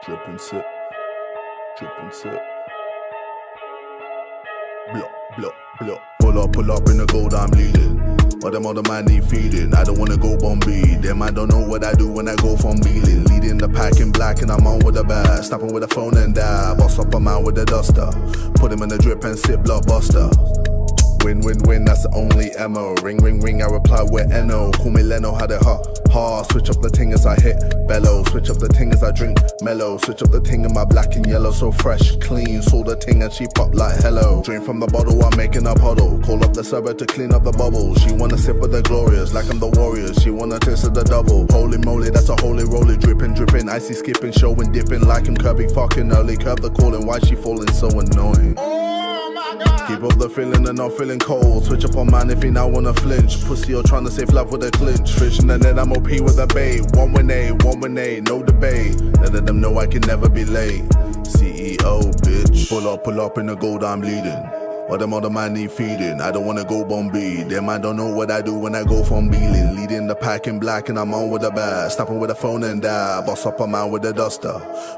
Drip and sip, drip and sip. Block, block, block. Pull up in the gold, I'm leading. But them other man need feeding. I don't wanna go Bombay. Them I don't know what I do when I go from dealing. Leading the pack in black and I'm on with a bag. Snapping with a phone and die. Boss up a man with a duster. Put him in the drip and sip, blockbuster. Win, win, win, that's the only ammo. Ring, ring, ring, I reply with N-O. Call me Leno, had it hot. Switch up the ting as I hit bellow. Switch up the ting as I drink mellow. Switch up the ting in my black and yellow. So fresh, clean, saw the ting and she pop like hello. Drink from the bottle, I'm making a puddle. Call up the server to clean up the bubbles. She wanna sip of the glorious, like I'm the warriors. She wanna taste of the double. Holy moly, that's a holy roly. Dripping, dripping, icy skipping, showing, dipping. Like him Kirby fucking early. Curve the calling, why she falling so annoying? Keep up the feeling and not feeling cold. Switch up on man if he now wanna flinch. Pussy or trying to save love with a clinch. Fish in the net, I'm OP with a bait. One win A, no debate. Letting them know I can never be late. CEO, bitch. Pull up in the gold, I'm leading. But them other man need feeding. I don't wanna go Bombay. Them I don't know what I do when I go from dealing. Leading the pack in black and I'm on with a bag. Snapping with a phone and die. Boss up a man with a duster.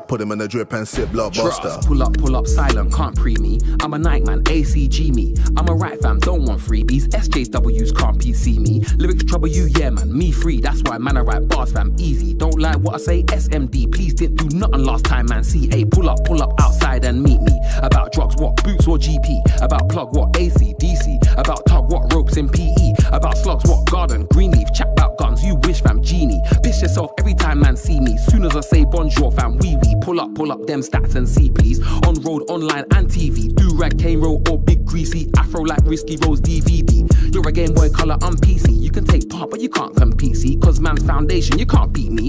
Put him in the drip and sip, blockbuster. Pull up, silent, can't pre me. I'm a night man, ACG me. I'm a right fam, don't want freebies. SJWs can't PC me. Lyrics trouble you, yeah man, me free. That's why man I write bars fam, easy. Don't like what I say, SMD. Please didn't do nothing last time man, CA. Pull up outside and meet me. About drugs, what boots or GP. About plug, what AC, DC. About tug, what ropes in PE. About slugs, what garden, green leaf. Chat about guns, you wish fam, genie. Piss yourself every time man see me. Soon as I say bonjour fam, wee. Pull up them stats and see please. On road, online and TV. Do-rag, cane roll or big greasy. Afro like Risky Rose DVD. You're a Game Boy Color, I'm PC. You can take part but you can't compete, see. Cause man's foundation, you can't beat me.